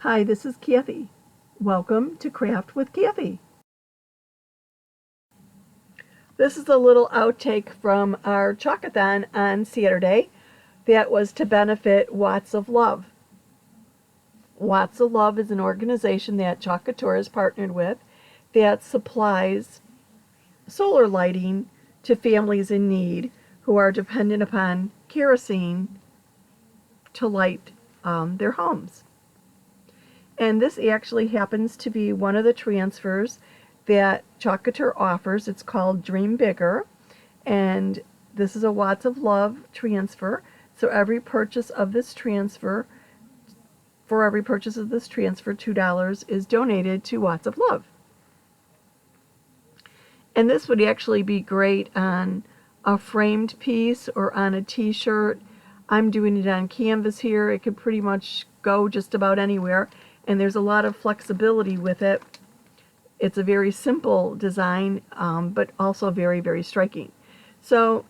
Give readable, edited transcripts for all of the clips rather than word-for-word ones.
Hi, this is Kathie. Welcome to Craft with Kathie. This is a little outtake from our Chalkathon on Saturday that was to benefit Watts of Love. Watts of Love is an organization that Chalk Couture is partnered with that supplies solar lighting to families in need who are dependent upon kerosene to light their homes. And this actually happens to be one of the transfers that Chalk Couture offers. It's called Dream Bigger, and this is a Watts of Love transfer. So for every purchase of this transfer, $2 is donated to Watts of Love. And this would actually be great on a framed piece or on a t-shirt. I'm doing it on canvas here. It could pretty much go just about anywhere, and there's a lot of flexibility with it. It's a very simple design, but also very, very striking. So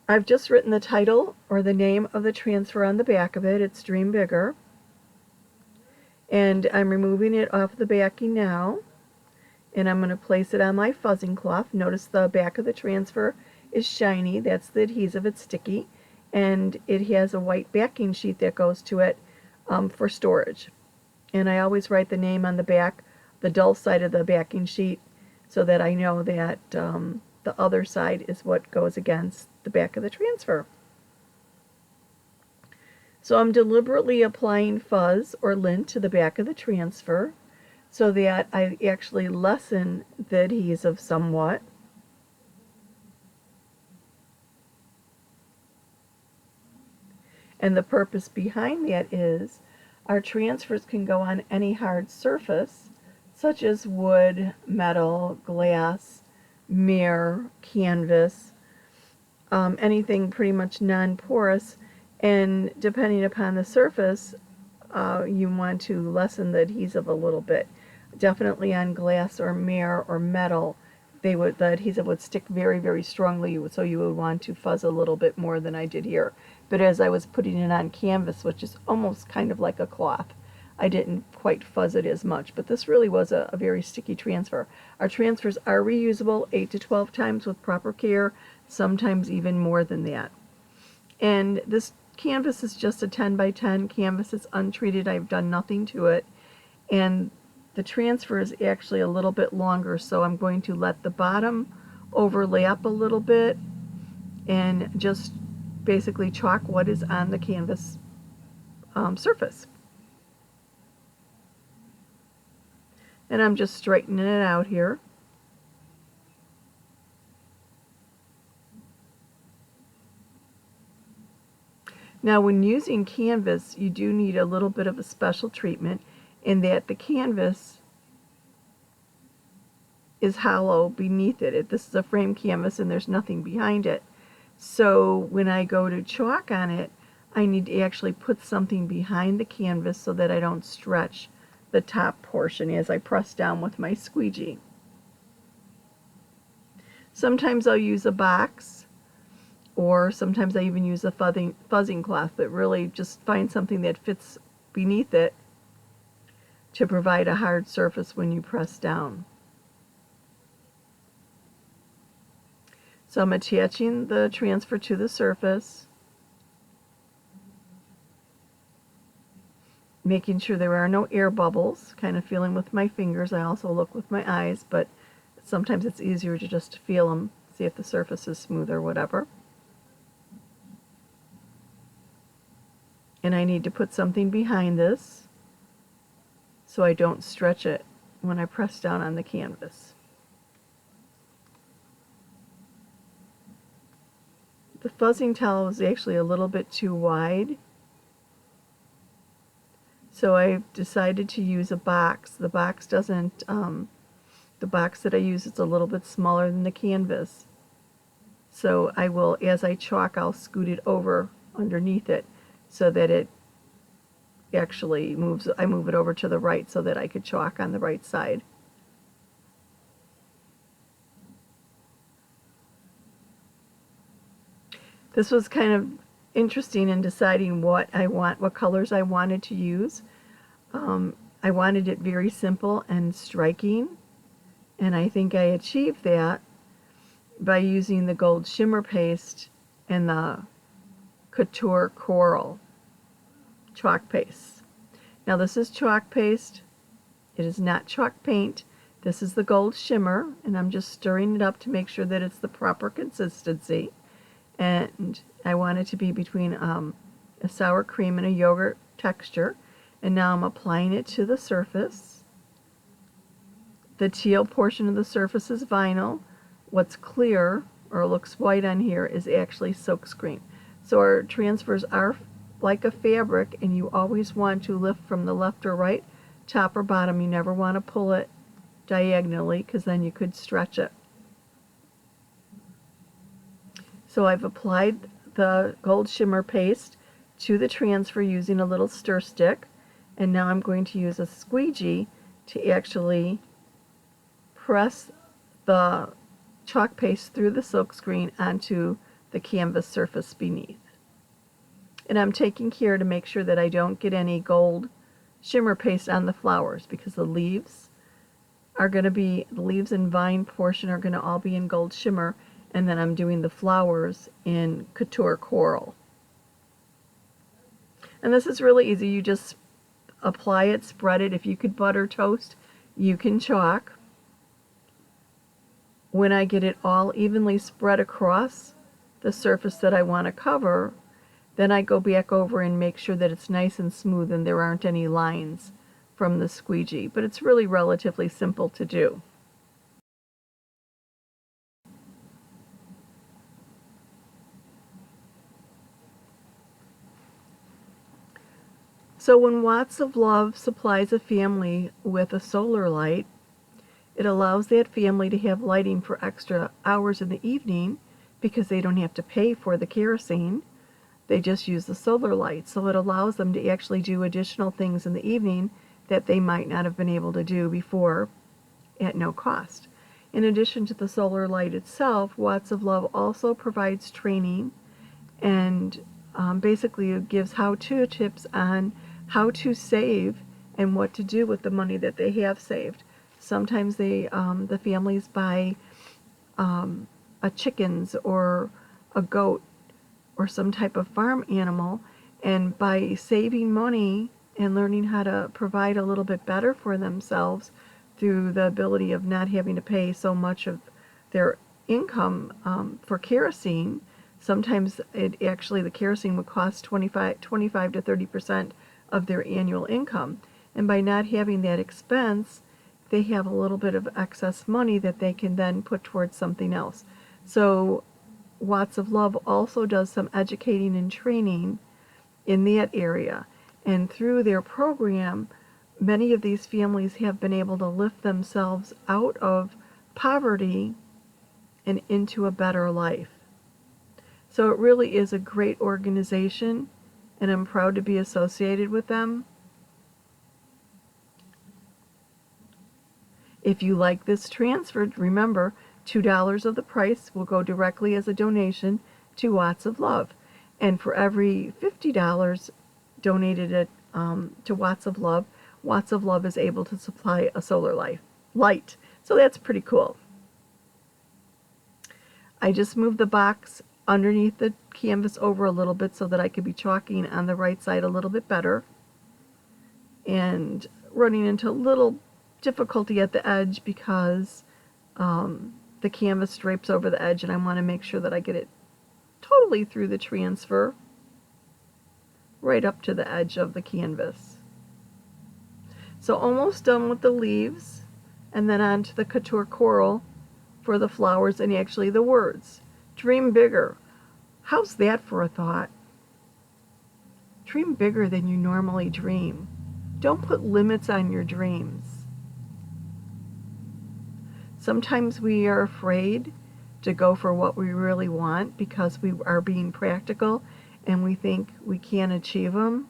I've just written the title or the name of the transfer on the back of it. It's Dream Bigger. And I'm removing it off the backing now, and I'm going to place it on my fuzzing cloth. Notice the back of the transfer is shiny. That's the adhesive. It's sticky, and it has a white backing sheet that goes to it for storage. And I always write the name on the back, the dull side of the backing sheet, so that I know that the other side is what goes against the back of the transfer. So I'm deliberately applying fuzz or lint to the back of the transfer so that I actually lessen the adhesive somewhat. And the purpose behind that is our transfers can go on any hard surface, such as wood, metal, glass, mirror, canvas, anything pretty much non-porous. And depending upon the surface, you want to lessen the adhesive a little bit. Definitely on glass or mirror or metal, the adhesive would stick very, very strongly, so you would want to fuzz a little bit more than I did here. But as I was putting it on canvas, which is almost kind of like a cloth, I didn't quite fuzz it as much. But this really was a very sticky transfer. Our transfers are reusable 8 to 12 times with proper care, sometimes even more than that. And this canvas is just a 10 by 10 canvas. It's untreated. I've done nothing to it. And the transfer is actually a little bit longer, so I'm going to let the bottom overlap a little bit and just basically chalk what is on the canvas surface. And I'm just straightening it out here. Now, when using canvas, you do need a little bit of a special treatment in that the canvas is hollow beneath it. This is a frame canvas and there's nothing behind it. So when I go to chalk on it, I need to actually put something behind the canvas so that I don't stretch the top portion as I press down with my squeegee. Sometimes I'll use a box, or sometimes I even use a fuzzing cloth, but really just find something that fits beneath it to provide a hard surface when you press down. So I'm attaching the transfer to the surface, making sure there are no air bubbles, kind of feeling with my fingers. I also look with my eyes, but sometimes it's easier to just feel them, see if the surface is smooth or whatever. And I need to put something behind this so I don't stretch it when I press down on the canvas. The fuzzing towel is actually a little bit too wide, so I've decided to use a box. The box doesn't, the box that I use is a little bit smaller than the canvas. So I will, as I chalk, I'll scoot it over underneath it so that it actually moves. I move it over to the right so that I could chalk on the right side. This was kind of interesting in deciding what colors I wanted to use. I wanted it very simple and striking, and I think I achieved that by using the gold shimmer paste and the Couture Coral chalk paste. Now this is chalk paste. It is not chalk paint. This is the gold shimmer, and I'm just stirring it up to make sure that it's the proper consistency. And I want it to be between a sour cream and a yogurt texture. And now I'm applying it to the surface. The teal portion of the surface is vinyl. What's clear, or looks white on here, is actually silkscreen. So our transfers are like a fabric, and you always want to lift from the left or right, top or bottom. You never want to pull it diagonally, because then you could stretch it. So I've applied the gold shimmer paste to the transfer using a little stir stick, and now I'm going to use a squeegee to actually press the chalk paste through the silkscreen onto the canvas surface beneath. And I'm taking care to make sure that I don't get any gold shimmer paste on the flowers, because the leaves and vine portion are going to all be in gold shimmer, and then I'm doing the flowers in Couture Coral. And this is really easy. You just apply it, spread it. If you could butter toast, you can chalk. When I get it all evenly spread across the surface that I want to cover, then I go back over and make sure that it's nice and smooth and there aren't any lines from the squeegee. But it's really relatively simple to do. So when Watts of Love supplies a family with a solar light, it allows that family to have lighting for extra hours in the evening, because they don't have to pay for the kerosene. They just use the solar light. So it allows them to actually do additional things in the evening that they might not have been able to do before at no cost. In addition to the solar light itself, Watts of Love also provides training, and basically it gives how-to tips on how to save and what to do with the money that they have saved. Sometimes the families buy a chickens or a goat or some type of farm animal, and by saving money and learning how to provide a little bit better for themselves through the ability of not having to pay so much of their income for kerosene. Sometimes the kerosene would cost 25 to 30% of their annual income. And by not having that expense, they have a little bit of excess money that they can then put towards something else. So Watts of Love also does some educating and training in that area. And through their program, many of these families have been able to lift themselves out of poverty and into a better life. So it really is a great organization, and I'm proud to be associated with them. If you like this transfer, remember, $2 of the price will go directly as a donation to Watts of Love. And for every $50 donated to Watts of Love is able to supply a solar light. So that's pretty cool. I just moved the box underneath the canvas over a little bit so that I could be chalking on the right side a little bit better, and running into a little difficulty at the edge because the canvas drapes over the edge, and I want to make sure that I get it totally through the transfer right up to the edge of the canvas. So almost done with the leaves, and then on to the Couture Coral for the flowers and actually the words. Dream bigger. How's that for a thought? Dream bigger than you normally dream. Don't put limits on your dreams. Sometimes we are afraid to go for what we really want because we are being practical and we think we can't achieve them.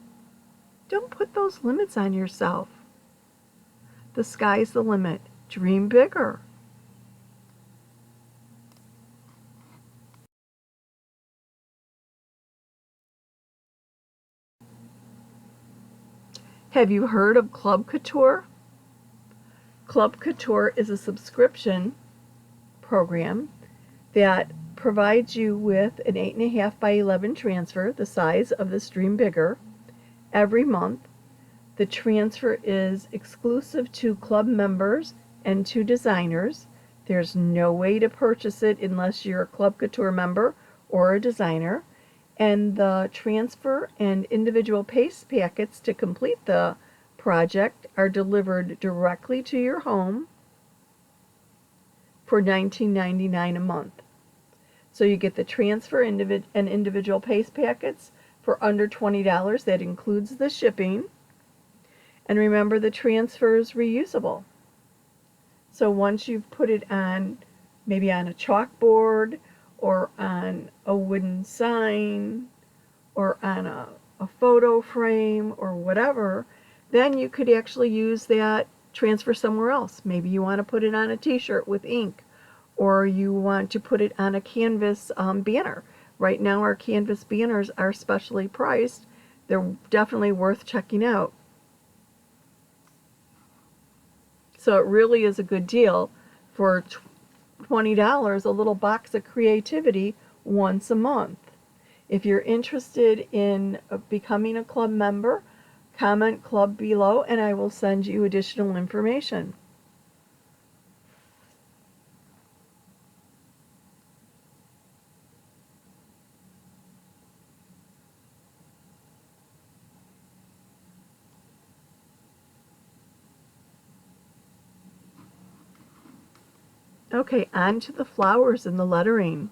Don't put those limits on yourself. The sky's the limit. Dream bigger. Have you heard of Chalk Couture? Chalk Couture is a subscription program that provides you with an 8.5 by 11 transfer, the size of this Dream Bigger, every month. The transfer is exclusive to club members and to designers. There's no way to purchase it unless you're a Chalk Couture member or a designer. And the transfer and individual paste packets to complete the project are delivered directly to your home for $19.99 a month. So you get the transfer and individual paste packets for under $20. That includes the shipping. And remember, the transfer is reusable. So once you've put it on, maybe on a chalkboard or on a wooden sign or on a photo frame or whatever, then you could actually use that transfer somewhere else. Maybe you want to put it on a t-shirt with ink, or you want to put it on a canvas banner. Right now our canvas banners are specially priced. They're definitely worth checking out. So it really is a good deal for $20, a little box of creativity once a month. If you're interested in becoming a club member, comment club below and I will send you additional information. Okay, on to the flowers and the lettering.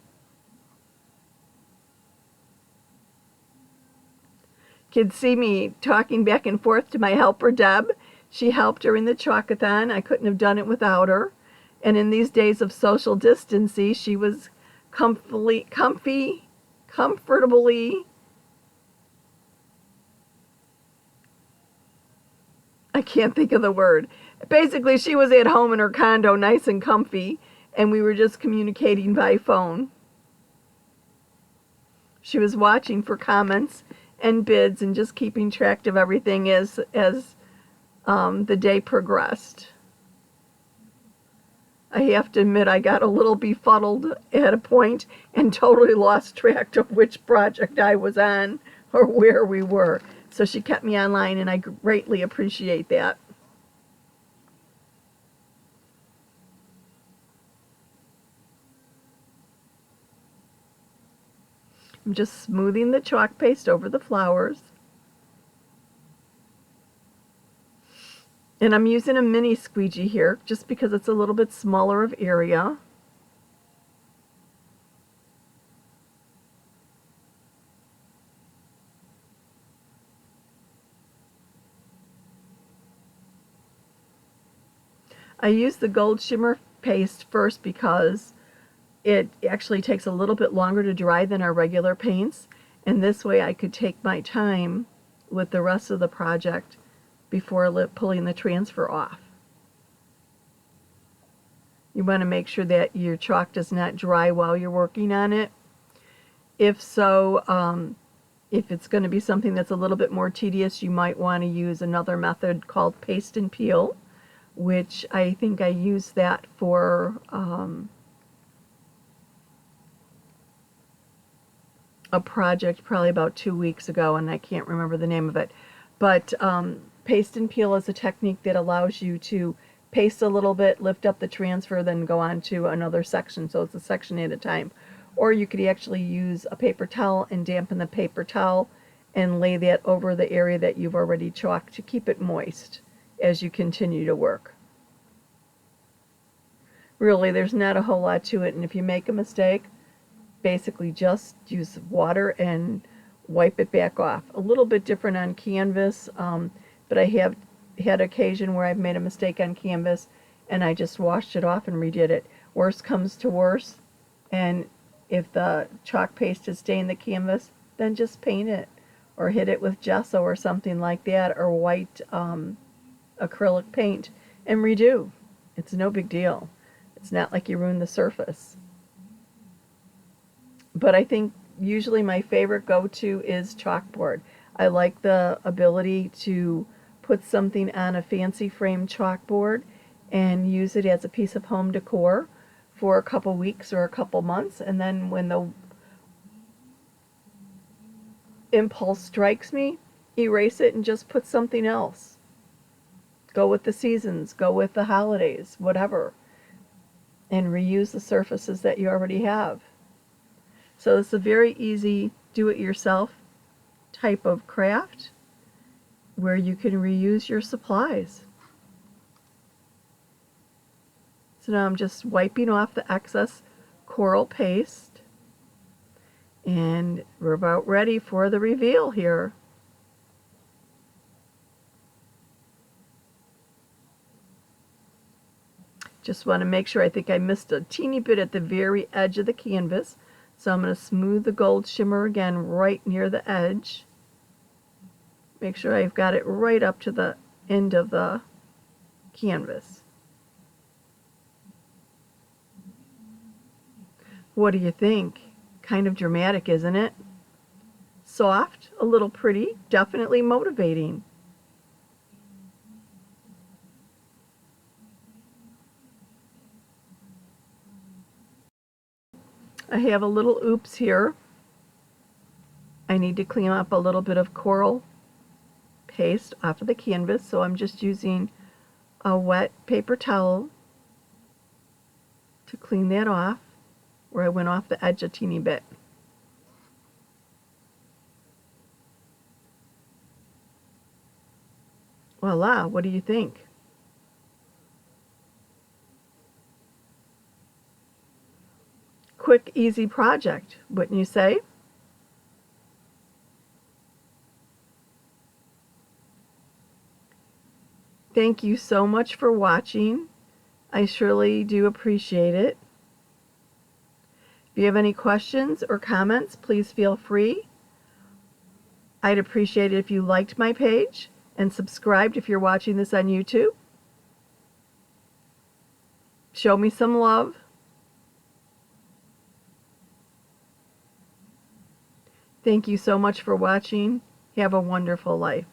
Kids see me talking back and forth to my helper Deb. She helped during the Chalkathon. I couldn't have done it without her. And in these days of social distancing, she was comfortably, I can't think of the word. Basically, she was at home in her condo, nice and comfy, and we were just communicating by phone. She was watching for comments and bids and just keeping track of everything as the day progressed. I have to admit, I got a little befuddled at a point and totally lost track of which project I was on or where we were. So she kept me online, and I greatly appreciate that. I'm just smoothing the chalk paste over the flowers. And I'm using a mini squeegee here just because it's a little bit smaller of area. I use the gold shimmer paste first because it actually takes a little bit longer to dry than our regular paints, and this way I could take my time with the rest of the project before pulling the transfer off. You want to make sure that your chalk does not dry while you're working on it. If so, if it's going to be something that's a little bit more tedious, you might want to use another method called paste and peel, which I think I used that for a project probably about 2 weeks ago, and I can't remember the name of it. But paste and peel is a technique that allows you to paste a little bit, lift up the transfer, then go on to another section, so it's a section at a time. Or you could actually use a paper towel and dampen the paper towel and lay that over the area that you've already chalked to keep it moist as you continue to work. Really, there's not a whole lot to it, and if you make a mistake, basically just use water and wipe it back off. A little bit different on canvas, but I have had occasion where I've made a mistake on canvas and I just washed it off and redid it. Worst comes to worst, and if the chalk paste is staying the canvas, then just paint it or hit it with gesso or something like that, or white acrylic paint, and redo. It's no big deal. It's not like you ruined the surface. But I think usually my favorite go-to is chalkboard. I like the ability to put something on a fancy frame chalkboard and use it as a piece of home decor for a couple weeks or a couple months, and then when the impulse strikes me, erase it and just put something else. Go with the seasons, go with the holidays, whatever, and reuse the surfaces that you already have. So it's a very easy do-it-yourself type of craft where you can reuse your supplies. So now I'm just wiping off the excess coral paste, and we're about ready for the reveal here. Just want to make sure, I think I missed a teeny bit at the very edge of the canvas, so I'm going to smooth the gold shimmer again right near the edge. Make sure I've got it right up to the end of the canvas. What do you think? Kind of dramatic, isn't it? Soft, a little pretty, definitely motivating. I have a little oops here. I need to clean up a little bit of coral paste off of the canvas, so I'm just using a wet paper towel to clean that off where I went off the edge a teeny bit. Voila, what do you think? Quick, easy project, wouldn't you say? Thank you so much for watching. I surely do appreciate it. If you have any questions or comments, please feel free. I'd appreciate it if you liked my page and subscribed if you're watching this on YouTube. Show me some love. Thank you so much for watching. Have a wonderful life.